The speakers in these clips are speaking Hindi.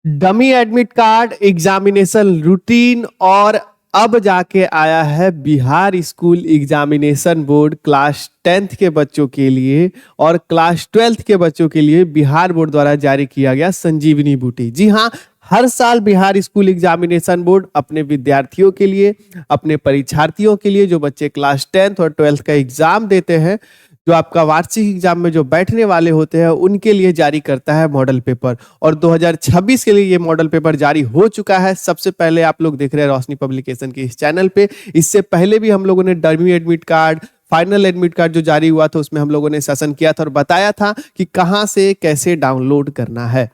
Dummy admit card, examination routine और अब जाके आया है Bihar school examination board class 10th के बच्चों के लिए और क्लास 12th के बच्चों के लिए बिहार बोर्ड द्वारा जारी किया गया संजीवनी बूटी। जी हाँ, हर साल बिहार स्कूल एग्जामिनेशन बोर्ड अपने विद्यार्थियों के लिए, अपने परीक्षार्थियों के लिए जो बच्चे क्लास 10th और 12th का एग्जाम देते हैं, जो आपका वार्षिक एग्जाम में जो बैठने वाले होते हैं, उनके लिए जारी करता है मॉडल पेपर। और 2026 के लिए ये मॉडल पेपर जारी हो चुका है। सबसे पहले आप लोग देख रहे हैं रोशनी पब्लिकेशन के इस चैनल पे। इससे पहले भी हम लोगों ने dummy admit card, final admit card जो जारी हुआ था उसमें हम लोगों ने सेशन किया था और बताया था कि कहां से कैसे डाउनलोड करना है।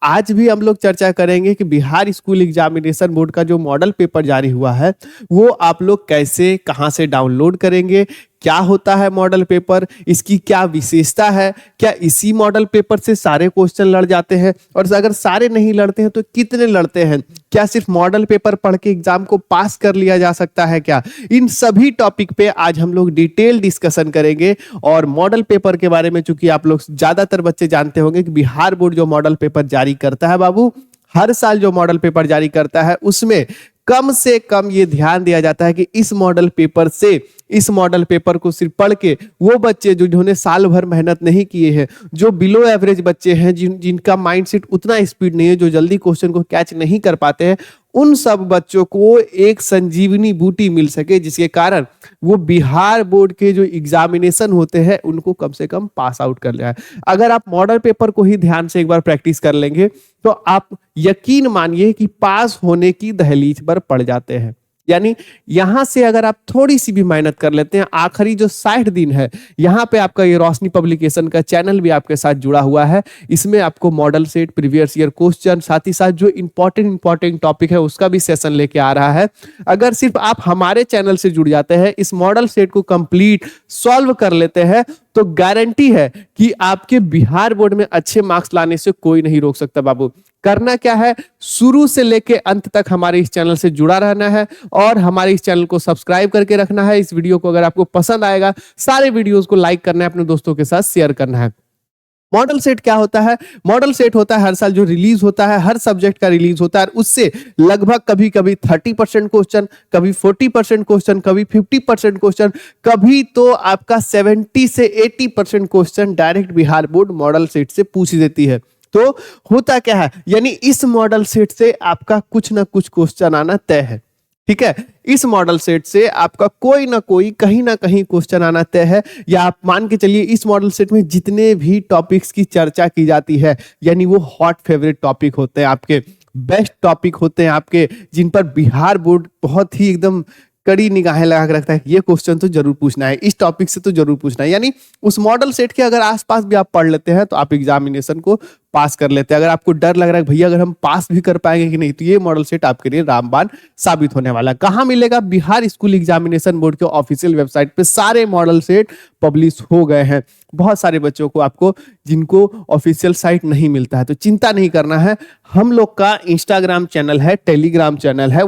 आज भी हम लोग चर्चा करेंगे कि बिहार स्कूल एग्जामिनेशन बोर्ड का जो मॉडल पेपर जारी हुआ है वो आप लोग कैसे, कहां से डाउनलोड करेंगे, क्या होता है मॉडल पेपर, इसकी क्या विशेषता है, क्या इसी मॉडल पेपर से सारे क्वेश्चन लड़ जाते हैं और अगर सारे नहीं लड़ते हैं तो कितने लड़ते हैं, क्या सिर्फ मॉडल पेपर पढ़ के एग्जाम को पास कर लिया जा सकता है क्या। इन सभी टॉपिक पे आज हम लोग डिटेल डिस्कशन करेंगे। और मॉडल पेपर के बारे में चूंकि आप लोग ज्यादातर बच्चे जानते होंगे कि बिहार बोर्ड जो मॉडल पेपर जारी करता है बाबू, हर साल जो मॉडल पेपर जारी करता है उसमें कम से कम ये ध्यान दिया जाता है कि इस मॉडल पेपर से, इस मॉडल पेपर को सिर्फ पढ़ के वो बच्चे जिन्होंने साल भर मेहनत नहीं किए हैं, जो बिलो एवरेज बच्चे हैं, जिनका माइंडसेट उतना स्पीड नहीं है, जो जल्दी क्वेश्चन को कैच नहीं कर पाते हैं, उन सब बच्चों को एक संजीवनी बूटी मिल सके जिसके कारण वो बिहार बोर्ड के जो एग्जामिनेशन होते हैं उनको कम से कम पास आउट कर ले। अगर आप मॉडल पेपर को ही ध्यान से एक बार प्रैक्टिस कर लेंगे तो आप यकीन मानिए कि पास होने की दहलीज पर पड़ जाते हैं। यानी यहां से अगर आप थोड़ी सी भी मेहनत कर लेते हैं, आखिरी जो 60 दिन है, यहां पे आपका ये रोशनी पब्लिकेशन का चैनल भी आपके साथ जुड़ा हुआ है। इसमें आपको model set, previous year question, साथ ही साथ जो इंपॉर्टेंट टॉपिक है उसका भी सेशन लेके आ रहा है। अगर सिर्फ आप हमारे चैनल से जुड़ जाते हैं, इस मॉडल सेट को कंप्लीट सॉल्व कर लेते हैं, तो गारंटी है कि आपके बिहार बोर्ड में अच्छे मार्क्स लाने से कोई नहीं रोक सकता बाबू। करना क्या है, शुरू से लेके अंत तक हमारे इस चैनल से जुड़ा रहना है और हमारे इस चैनल को सब्सक्राइब करके रखना है। इस वीडियो को अगर आपको पसंद आएगा, सारे वीडियोस को लाइक करना है, अपने दोस्तों के साथ शेयर करना है। मॉडल सेट क्या होता है? मॉडल सेट होता है हर साल जो रिलीज होता है, हर सब्जेक्ट का रिलीज होता है। उससे लगभग कभी कभी 30% क्वेश्चन, कभी 40% क्वेश्चन, कभी 50% क्वेश्चन, कभी तो आपका 70 से 80% question direct Bihar board model set से पूछ देती है। तो होता क्या है, यानी इस मॉडल सेट से आपका कुछ ना कुछ क्वेश्चन आना तय है। ठीक है, इस मॉडल सेट से आपका कोई ना कोई, कहीं ना कहीं क्वेश्चन आना तय है। या आप मान के चलिए इस मॉडल सेट में जितने भी टॉपिक्स की चर्चा की जाती है, यानी वो हॉट फेवरेट टॉपिक होते हैं, आपके बेस्ट टॉपिक होते हैं, आपके जिन पर बिहार बोर्ड बहुत ही एकदम कड़ी निगाहें लगा के रखता है, ये क्वेश्चन तो जरूर पूछना है, इस टॉपिक से तो जरूर पूछना है। यानी उस मॉडल सेट के अगर आसपास भी आप पढ़ लेते हैं तो आप एग्जामिनेशन को पास कर लेते हैं। अगर आपको डर लग रहा है भैया अगर हम पास भी कर पाएंगे कि नहीं, तो ये मॉडल सेट आपके लिए रामबाण साबित होने वाला है। कहां मिलेगा? बिहार स्कूल एग्जामिनेशन बोर्ड के ऑफिशियल वेबसाइट पे सारे मॉडल सेट पब्लिश हो गए हैं। बहुत सारे बच्चों को, आपको जिनको ऑफिशियल साइट नहीं मिलता है, तो चिंता नहीं करना है। हम लोग का इंस्टाग्राम चैनल है, टेलीग्राम चैनल है,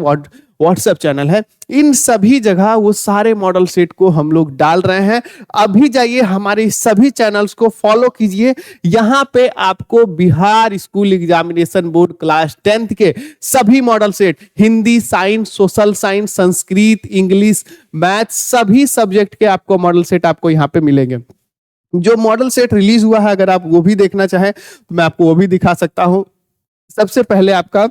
व्हाट्सएप चैनल है, इन सभी जगह वो सारे मॉडल सेट को हम लोग डाल रहे हैं। अभी जाइए हमारे सभी चैनल्स को फॉलो कीजिए। यहां पे आपको Bihar school examination board class 10th के सभी model set, Hindi, science, social science, Sanskrit, English, math, सभी सब्जेक्ट के आपको मॉडल सेट आपको यहां पे मिलेंगे। जो मॉडल सेट रिलीज हुआ है, अगर आप वो भी देखना चाहें तो मैं आपको वो भी दिखा सकता हूं। सबसे पहले आपका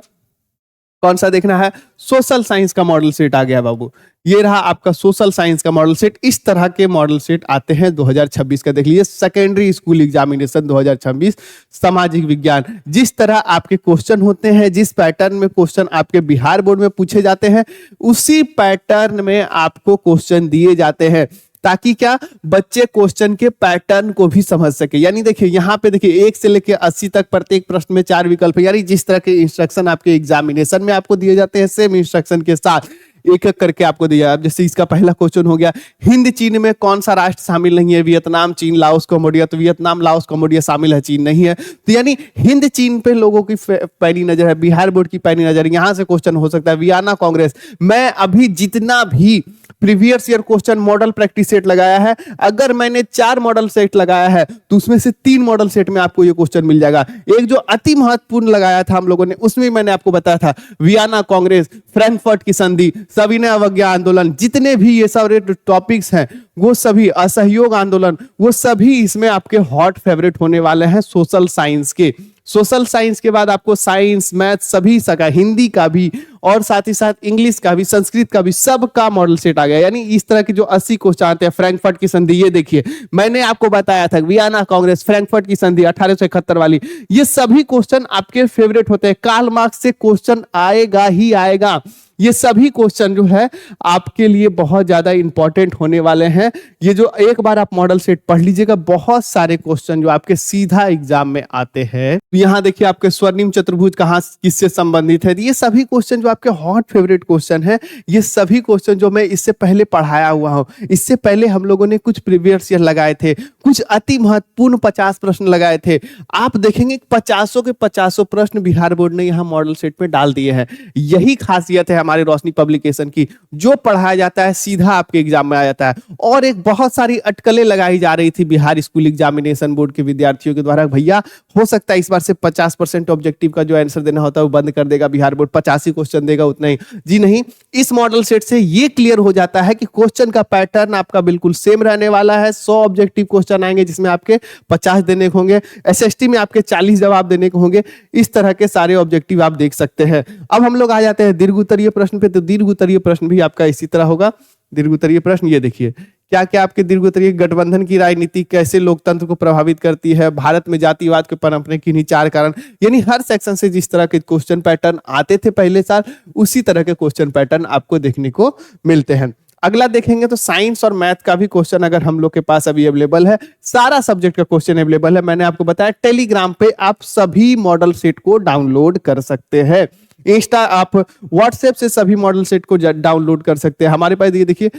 कौन सा देखना है? सोशल साइंस का मॉडल सेट आ गया बाबू। ये रहा आपका सोशल साइंस का मॉडल सेट। इस तरह के मॉडल सेट आते हैं 2026 का। देख लीजिए, सेकेंडरी स्कूल एग्जामिनेशन 2026 सामाजिक विज्ञान। जिस तरह आपके क्वेश्चन होते हैं, जिस पैटर्न में क्वेश्चन आपके बिहार बोर्ड में पूछे जाते हैं, उसी पैटर्न में आपको क्वेश्चन दिए जाते हैं, ताकि क्या, बच्चे क्वेश्चन के पैटर्न को भी समझ सके। यानी देखिए यहाँ पे देखिए 1 से लेकर 80 तक प्रत्येक प्रश्न में 4 विकल्प है। यानी जिस तरह के इंस्ट्रक्शन आपके एग्जामिनेशन में आपको दिए जाते हैं, सेम इंस्ट्रक्शन के साथ एक एक करके आपको दिया जाए। जैसे इसका पहला क्वेश्चन हो गया, हिंद चीन में कौन सा राष्ट्र शामिल नहीं है? वियतनाम, चीन, लाओस, कंबोडिया। तो वियतनाम, लाओस, कंबोडिया शामिल है, चीन नहीं है। तो यानी हिंद चीन पे लोगों की पैनी नजर है, बिहार बोर्ड की पैनी नजर। यहां से क्वेश्चन हो सकता है, वियना कांग्रेस। मैं अभी जितना भी previous year question model practice set लगाया है। अगर मैंने 4 मॉडल सेट लगाया है तो उसमें से 3 मॉडल सेट में आपको ये क्वेश्चन मिल जाएगा। एक जो अति महत्वपूर्ण लगाया था हम लोगों ने, उसमें मैंने आपको बताया था वियना कांग्रेस, फ्रैंकफर्ट की संधि, सविनय अवज्ञा आंदोलन, जितने भी ये सारे टॉपिक्स हैं वो सभी, असहयोग आंदोलन, वो सभी इसमें आपके हॉट फेवरेट होने वाले हैं सोशल साइंस के। सोशल साइंस के बाद आपको साइंस, मैथ सभी सका, हिंदी का भी और साथ ही साथ इंग्लिश का भी, संस्कृत का भी, सब का मॉडल सेट आ गया। यानी इस तरह के जो 80 क्वेश्चन आते हैं। फ्रैंकफर्ट की संधि, ये देखिए मैंने आपको बताया था, वियना कांग्रेस, फ्रैंकफर्ट की संधि 1871 वाली, ये सभी क्वेश्चन आपके फेवरेट होते हैं। कार्ल मार्क्स से क्वेश्चन आएगा ही आएगा। ये सभी क्वेश्चन जो है आपके लिए बहुत ज्यादा इंपॉर्टेंट होने वाले हैं। ये जो एक बार आप मॉडल सेट पढ़ लीजिएगा, बहुत सारे क्वेश्चन जो आपके सीधा एग्जाम में आते हैं। यहाँ देखिए आपके स्वर्णिम चतुर्भुज कहाँ किससे संबंधित है, ये सभी क्वेश्चन जो आपके हॉट फेवरेट क्वेश्चन है, ये सभी क्वेश्चन जो मैं इससे पहले पढ़ाया हुआ हूँ। इससे पहले हम लोगों ने कुछ प्रीवियस ईयर लगाए थे, कुछ अति महत्वपूर्ण 50 प्रश्न लगाए थे। आप देखेंगे 50 के 50 प्रश्न बिहार बोर्ड ने यहाँ मॉडल सेट में डाल दिए हैं। यही खासियत है हमारे रोशनी पब्लिकेशन की, जो पढ़ाया जाता है सीधा आपके एग्जाम में आ जाता है। और एक बहुत सारी अटकलें लगाई जा रही थी बिहार स्कूल एग्जामिनेशन बोर्ड के विद्यार्थियों के द्वारा, भैया हो सकता है इस बार से 50% ऑब्जेक्टिव का जो आंसर देना होता है वो बंद कर देगा बिहार बोर्ड, 85 क्वेश्चन देगा, उतना ही। जी नहीं, इस मॉडल सेट से ये क्लियर हो जाता है कि क्वेश्चन का पैटर्न आपका बिल्कुल सेम रहने वाला है। 100 ऑब्जेक्टिव क्वेश्चन आएंगे जिसमें आपके 50 देने को होंगे, एसएसटी में आपके 40 जवाब देने को होंगे। इस तरह के सारे ऑब्जेक्टिव आप देख सकते हैं। अब हम लोग आ जाते हैं दीर्घ उत्तरीय प्रश्न पे। तो दीर्घ उत्तरीय प्रश्न भी आपका इसी तरह होगा। दीर्घ उत्तरीय प्रश्न ये देखिए, क्या क्या आपके दीर्घ उत्तरीय, गठबंधन की राजनीति कैसे लोकतंत्र को प्रभावित करती है, भारत में जातिवाद के पनपने के किन्हीं 4 कारण। यानी हर सेक्शन से जिस तरह के क्वेश्चन पैटर्न आते थे पहले साल, उसी तरह के क्वेश्चन पैटर्न आपको देखने को मिलते हैं। अगला देखेंगे तो साइंस और मैथ का भी क्वेश्चन अगर हम लोग के पास अभी अवेलेबल है, सारा सब्जेक्ट का क्वेश्चन अवेलेबल है। मैंने आपको बताया टेलीग्राम पे आप सभी मॉडल सेट को डाउनलोड कर सकते हैं। इंस्टा, आप व्हाट्सएप से सभी मॉडल सेट को डाउनलोड कर सकते हैं। हमारे पास ये देखिए,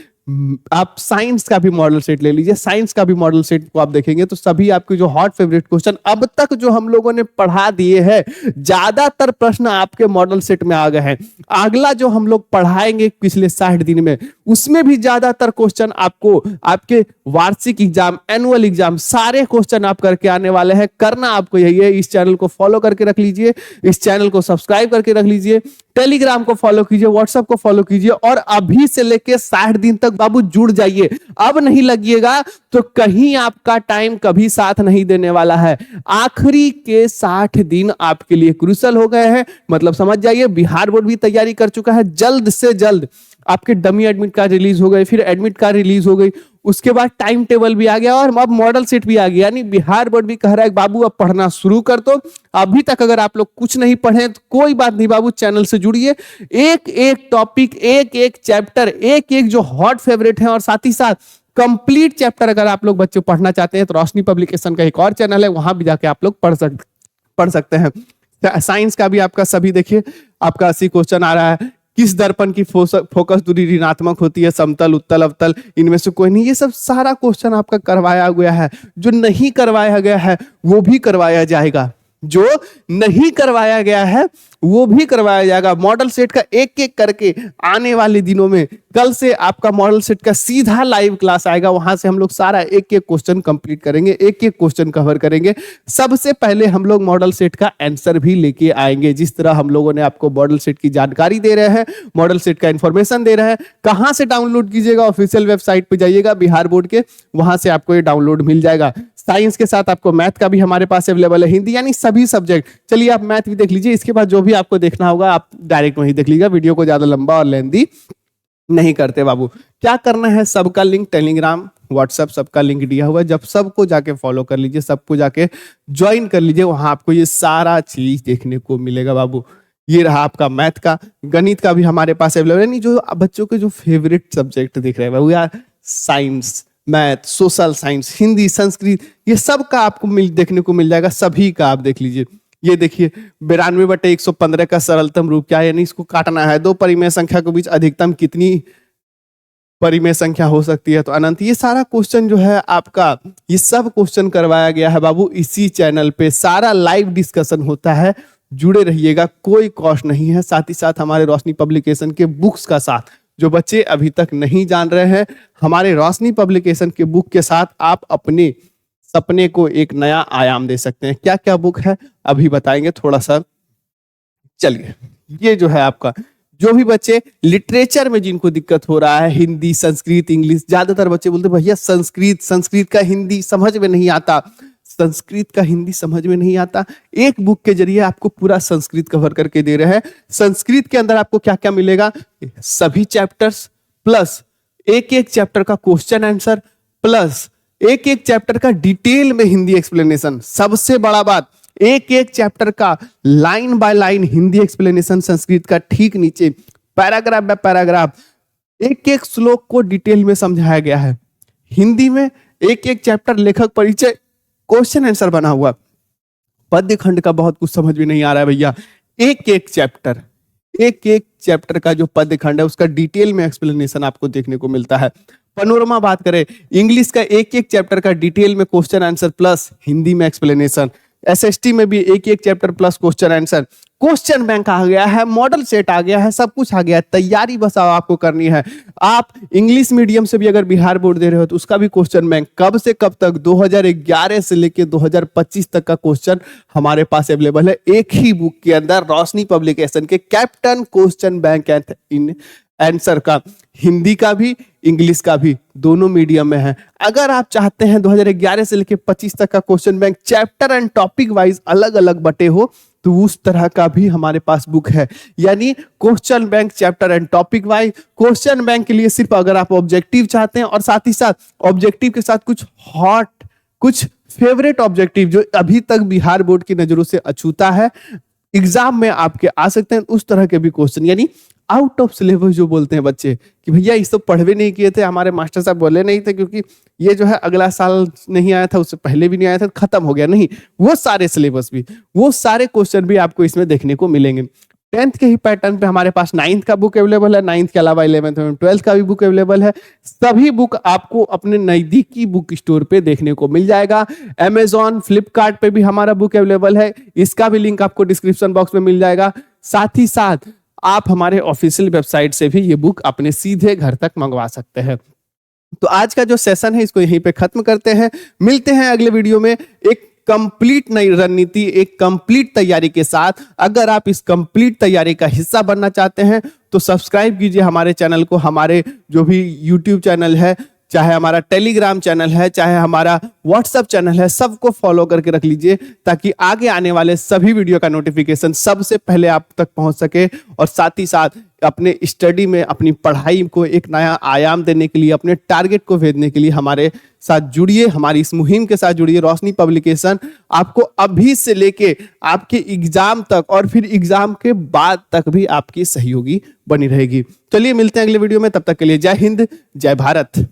आप साइंस का भी मॉडल सेट ले लीजिए। साइंस का भी मॉडल सेट को आप देखेंगे तो सभी आपके जो हॉट फेवरेट क्वेश्चन अब तक जो हम लोगों ने पढ़ा दिए हैं, ज्यादातर प्रश्न आपके मॉडल सेट में आ गए हैं। अगला जो हम लोग पढ़ाएंगे पिछले 60 दिन में, उसमें भी ज्यादातर क्वेश्चन आपको आपके वार्षिक एग्जाम, एनुअल एग्जाम, सारे क्वेश्चन आप करके आने वाले हैं। करना आपको यही है, इस चैनल को फॉलो करके रख लीजिए, इस चैनल को सब्सक्राइब करके रख लीजिए, टेलीग्राम को फॉलो कीजिए, व्हाट्सएप को फॉलो कीजिए और अभी से लेके 60 दिन तक बाबू जुड़ जाइए। अब नहीं लगिएगा तो कहीं आपका टाइम कभी साथ नहीं देने वाला है। आखिरी के 60 दिन आपके लिए क्रूशल हो गए हैं। मतलब समझ जाइए, बिहार बोर्ड भी तैयारी कर चुका है। जल्द से जल्द आपके डमी एडमिट कार्ड रिलीज हो गए, फिर एडमिट कार्ड रिलीज हो गई, उसके बाद टाइम टेबल भी आ गया और अब मॉडल सेट भी आ गया। यानी बिहार बोर्ड भी कह रहा है बाबू अब पढ़ना शुरू कर दो। अभी तक अगर आप लोग कुछ नहीं पढ़े तो कोई बात नहीं बाबू, चैनल से जुड़िए। एक एक टॉपिक, एक एक चैप्टर, एक एक जो हॉट फेवरेट है और साथ ही साथ कंप्लीट चैप्टर अगर आप लोग बच्चे पढ़ना चाहते हैं तो रोशनी पब्लिकेशन का एक और चैनल है, वहां भी जाके आप लोग पढ़ सकते हैं। साइंस का भी आपका सभी देखिए, आपका 80 क्वेश्चन आ रहा है। किस दर्पण की फोकस दूरी ऋणात्मक होती है, समतल, उत्तल, अवतल, इनमें से कोई नहीं। ये सब सारा क्वेश्चन आपका करवाया गया है। जो नहीं करवाया गया है वो भी करवाया जाएगा, जो नहीं करवाया गया है वो भी करवाया जाएगा। मॉडल सेट का एक एक करके आने वाले दिनों में, कल से आपका मॉडल सेट का सीधा लाइव क्लास आएगा। वहां से हम लोग सारा एक एक क्वेश्चन कंप्लीट करेंगे, एक एक क्वेश्चन कवर करेंगे। सबसे पहले हम लोग मॉडल सेट का आंसर भी लेके आएंगे। जिस तरह हम लोगों ने आपको मॉडल सेट की जानकारी दे रहे हैं, मॉडल सेट का इंफॉर्मेशन दे रहे हैं। कहां से डाउनलोड कीजिएगा? ऑफिशियल वेबसाइट पे जाइएगा बिहार बोर्ड के, वहां से आपको ये डाउनलोड मिल जाएगा। साइंस के साथ आपको मैथ का भी हमारे पास अवेलेबल है, हिंदी, यानी सभी सब्जेक्ट। चलिए आप मैथ भी देख लीजिए। इसके बाद जो भी आपको देखना होगा आप डायरेक्ट वहीं देख लीजिएगा। वीडियो को ज्यादा लंबा और लेंथी नहीं करते बाबू। क्या करना है, सबका लिंक टेलीग्राम, व्हाट्सएप सबका लिंक दिया हुआ है। जब सबको जाके फॉलो कर लीजिए, सबको जाके ज्वाइन कर लीजिए, वहां आपको ये सारा चीज देखने को मिलेगा बाबू। ये रहा आपका मैथ का, गणित का भी हमारे पास अवेलेबल है। नहीं, जो बच्चों के जो फेवरेट सब्जेक्ट दिख रहे हैं बाबू यार, science, math, social science, Hindi, Sanskrit, ये सब का आपको देखने को मिल जाएगा। सभी का आप देख लीजिए। ये देखिए 92/115 का सरलतम रूप क्या है, यानी इसको काटना है। दो परिमेय संख्या के बीच अधिकतम कितनी परिमेय संख्या हो सकती है? तो अनंत। ये सारा क्वेश्चन जो है आपका, ये सब क्वेश्चन करवाया गया है बाबू इसी चैनल पे। सारा लाइव डिस्कशन होता है, जुड़े रहिएगा, कोई कॉस्ट नहीं है। साथ ही साथ हमारे रोशनी पब्लिकेशन के बुक्स का साथ जो बच्चे अभी तक नहीं जान रहे हैं, हमारे रोशनी पब्लिकेशन के बुक के साथ आप अपने सपने को एक नया आयाम दे सकते हैं। क्या क्या बुक है अभी बताएंगे थोड़ा सा। चलिए, ये जो है आपका, जो भी बच्चे लिटरेचर में जिनको दिक्कत हो रहा है, हिंदी, संस्कृत, इंग्लिश, ज्यादातर बच्चे बोलते भैया संस्कृत का हिंदी समझ में नहीं आता, संस्कृत का हिंदी समझ में नहीं आता। एक बुक के जरिए आपको पूरा संस्कृत कवर करके दे रहे हैं। संस्कृत के अंदर आपको क्या क्या मिलेगा, सभी चैप्टर्स प्लस एक एक चैप्टर का क्वेश्चन आंसर प्लस एक एक चैप्टर का डिटेल में हिंदी एक्सप्लेनेशन। सबसे बड़ा बात, एक एक चैप्टर का line by line Hindi explanation Sanskrit का, ठीक नीचे पैराग्राफ बाय पैराग्राफ एक एक श्लोक को डिटेल में समझाया गया है। हिंदी में एक एक चैप्टर लेखक परिचय क्वेश्चन आंसर बना हुआ। पद्य खंड का बहुत कुछ समझ में नहीं आ रहा है भैया, एक एक चैप्टर का जो पद्य खंड है उसका डिटेल में एक्सप्लेनेशन आपको देखने को मिलता है। पनोरमा बात करें, इंग्लिश का एक एक चैप्टर का डिटेल में क्वेश्चन आंसर प्लस हिंदी में एक्सप्लेनेशन। एसएसटी में भी एक एक chapter plus question answer. Question bank आ गया है, मॉडल सेट आ गया है, सब कुछ आ गया है, तैयारी बस आपको करनी है। आप इंग्लिश मीडियम से भी अगर बिहार बोर्ड दे रहे हो तो उसका भी क्वेश्चन बैंक कब से कब तक 2011 से लेके 2025 तक का क्वेश्चन हमारे पास अवेलेबल है एक ही बुक के अंदर, रोशनी पब्लिकेशन के captain question bank in answer का। हिंदी का भी इंग्लिश का भी दोनों मीडियम में है। अगर आप चाहते हैं 2011 से लेकर 25 तक का question bank chapter and topic wise अलग अलग बटे हो तो उस तरह का भी हमारे पास बुक है। यानी question bank chapter and topic wise, question bank के लिए सिर्फ अगर आप ऑब्जेक्टिव चाहते हैं और साथ ही साथ ऑब्जेक्टिव के साथ कुछ हॉट, कुछ फेवरेट ऑब्जेक्टिव जो अभी तक बिहार बोर्ड की नजरों से अछूता है, एग्जाम में आपके आ सकते हैं, उस तरह के भी क्वेश्चन। यानी आउट ऑफ सिलेबस जो बोलते हैं बच्चे कि भैया इस तो पढ़वे नहीं किए थे, हमारे मास्टर साहब बोले नहीं थे, क्योंकि ये जो है अगला साल नहीं आया था, उससे पहले भी नहीं आया था, खत्म हो गया, नहीं, वो सारे सिलेबस भी, वो सारे क्वेश्चन भी आपको इसमें देखने को मिलेंगे। 10th के ही पैटर्न पे हमारे पास 9th का बुक अवेलेबल है, 9th के अलावा 11th में 12th का भी बुक अवेलेबल है। सभी बुक आपको अपने नजदीकी बुक स्टोर पे देखने को मिल जाएगा। Amazon, फ्लिपकार्ट पे भी हमारा बुक अवेलेबल है, इसका भी लिंक आपको डिस्क्रिप्शन बॉक्स में मिल जाएगा। साथ ही साथ आप हमारे ऑफिशियल वेबसाइट से भी ये बुक अपने सीधे घर तक मंगवा सकते हैं। तो आज का जो सेशन है इसको यहीं पे खत्म करते हैं, मिलते हैं अगले वीडियो में एक कंप्लीट नई रणनीति, एक कंप्लीट तैयारी के साथ। अगर आप इस कंप्लीट तैयारी का हिस्सा बनना चाहते हैं तो सब्सक्राइब कीजिए हमारे चैनल को, हमारे जो भी यूट्यूब चैनल है, चाहे हमारा टेलीग्राम चैनल है, चाहे हमारा व्हाट्सएप चैनल है, सबको फॉलो करके रख लीजिए ताकि आगे आने वाले सभी वीडियो का नोटिफिकेशन सबसे पहले आप तक पहुंच सके। और साथ ही साथ अपने स्टडी में, अपनी पढ़ाई को एक नया आयाम देने के लिए, अपने टारगेट को भेजने के लिए हमारे साथ जुड़िए, हमारी इस मुहिम के साथ जुड़िए। रोशनी पब्लिकेशन आपको अभी से लेके आपके एग्जाम तक और फिर एग्जाम के बाद तक भी आपकी सहयोगी बनी रहेगी। चलिए मिलते हैं अगले वीडियो में, तब तक के लिए जय हिंद, जय भारत।